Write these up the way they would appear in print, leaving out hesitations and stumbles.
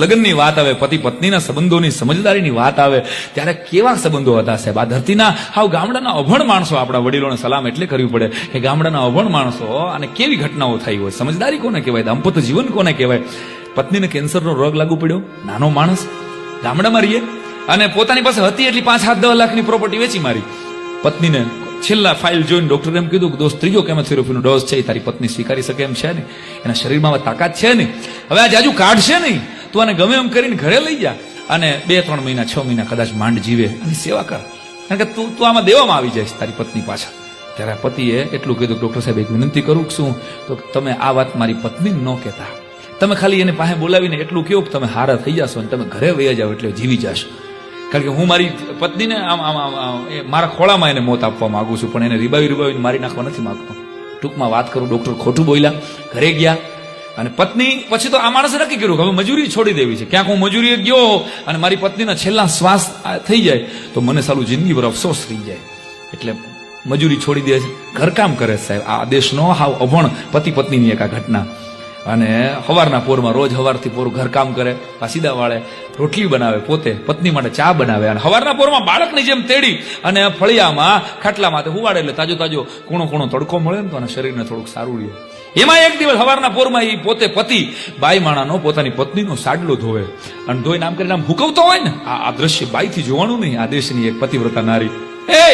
લગ્નની વાત આવે, પતિ પત્નીના સંબંધોની સમજદારીની વાત આવે, ત્યારે કેવા સંબંધો હતા સાહેબ. આ ધરતીના હાવ ગામડાના અભણ માણસો, આપણા વડીલોને સલામ એટલે કરવી પડે કે ગામડાના અભણ માણસો અને કેવી ઘટનાઓ થઈ હોય. સમજદારી કોને કહેવાય, દાંપત્ય જીવન કોને કહેવાય. પત્નીને કેન્સરનો રોગ લાગુ પડ્યો, નાનો માણસ ગામડામાં રહીએ અને પોતાની પાસે હતી એટલી 5-10 લાખની પ્રોપર્ટી વેચી મારી. પત્નીને છેલ્લા ફાઇલ જોઈને ડોક્ટરે એમ કીધું કે દોસ્ત ત્રીજો કેમોથેરાપીનો ડોઝ છે, તારી પત્ની સ્વીકારી શકે એમ છે ને, એના શરીરમાં તાકાત છે નહીં, હવે આ જાજુ કાઢશે નહીં, તું આને ગમે એમ કરીને ઘરે લઈ જા અને 2-3 મહિના 6 મહિના કદાચ માંડ જીવે અને સેવા કર, કારણ કે તું આમાં દેવામાં આવી જાય તારી પત્ની પાછા. ત્યારે પતિએ એટલું કીધું, ડોક્ટર સાહેબ એક વિનંતી કરું છું, તો તમે આ વાત મારી પત્નીને ન કહેતા, તમે ખાલી એને પાસે બોલાવીને એટલું કહો કે તમે હારા થઈ જશો અને તમે ઘરે વયા જાઓ એટલે જીવી જશો, કારણ કે હું મારી પત્નીને મારા ખોળામાં એને મોત આપવા માંગુ છું, પણ એને રીબાવીને મારી નાખવા નથી માંગતો. ટૂંકમાં વાત કરું, ડોક્ટર ખોટું બોલ્યા, ઘરે ગયા અને પત્ની પછી તો આ માણસે નક્કી કર્યું કે હવે મજૂરી છોડી દેવી છે. ક્યાંક હું મજૂરીએ ગયો અને મારી પત્નીના છેલ્લા શ્વાસ થઈ જાય તો મને સાલું જિંદગીભર અફસોસ થઈ જાય, એટલે મજૂરી છોડી દે છે, ઘરકામ કરે સાહેબ. આ દેશનો હાવ અભણ પતિ પત્નીની એક આ ઘટના. અને સવારના પોરમાં રોજ સવારથી પોરું ઘરકામ કરે, સીધા વાળે રોટલી બનાવે, પોતે પત્ની માટે ચા બનાવે અને સવારના પોરમાં બાળકની જેમ તેડી અને ફળિયામાં ખાટલામાં હુવાડે એટલે તાજો કૂણો તડકો મળે ને તો શરીરને થોડુંક સારું રહે. એમાં એક દિવસ સવારના પોરમાં એ પોતે પતિ બાઈ માણાનો પોતાની પત્નીનો સાડલો ધોવે અને ધોઈને આમ કરીને આમ હુકવતો હોય ને, આ દ્રશ્ય બાઈથી જોવાનું નહીં. આ દેશની એક પતિવ્રતા નારી, એ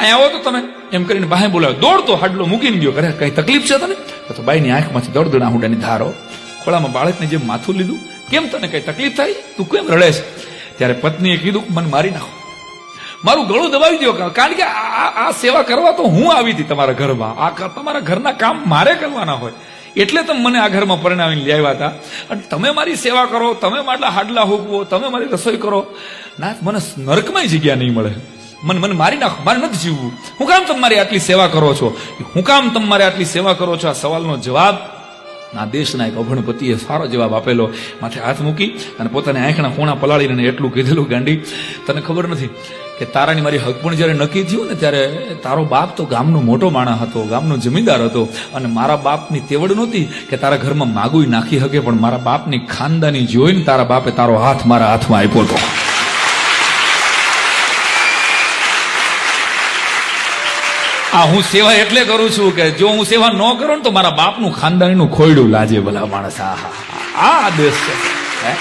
અહીંયા આવો તો તમે એમ કરીને બહાર બોલાવે, દોડતો હાડલો મૂકીને ગયો, કરે કઈ તકલીફ છે તને? તો બાઈની આંખમાંથી દોડ આહુડાની ધારો, ખોળામાં બાળકને જેમ માથું લીધું, કેમ તને કઈ તકલીફ થાય, તું કેમ રડે છે? ત્યારે પત્નીએ કીધું મને મારી નાખો, મારું ગળું દબાવી દો, કારણ કે આ સેવા કરવા તો હું આવી હતી તમારા ઘરમાં, આ તમારા ઘરના કામ મારે કરવાના હોય એટલે તમે મને આ ઘરમાં પરણાવીને લઈ આવ્યા હતા અને તમે મારી સેવા કરો, તમે મારા હાડલા હોકવો, તમે મારી રસોઈ કરો, ના મને નરકમાં જગ્યા નહીં મળે, મને મારી નાખો, મારે નથી જીવવું. હું કામ તમારી આટલી સેવા કરો છો, હું કામ તમારે આટલી સેવા કરો છો? આ સવાલનો જવાબ આ દેશના એક અભણ પતિએ સારો જવાબ આપેલો. માથે હાથ મૂકી અને પોતાની આંખના ખૂણા પલાળીને એટલું કીધેલું, ગાંડી તને ખબર નથી કે તારાની મારી હક પણ જયારે નક્કી થયું ને ત્યારે તારો બાપ તો ગામનો મોટો માણસ હતો, ગામનો જમીનદાર હતો અને મારા બાપની તેવડ નહોતી કે તારા ઘરમાં માગુઈ નાખી શકે, પણ મારા બાપની ખાનદાની જોઈને તારા બાપે તારો હાથ મારા હાથમાં આપ્યો હતો. આ હું સેવા એટલે કરું છું કે જો હું સેવા ન કરું ને તો મારા બાપનું ખાનદાનીનું ખોયડું લાજે ભલા માણસ. આ દેશ છે.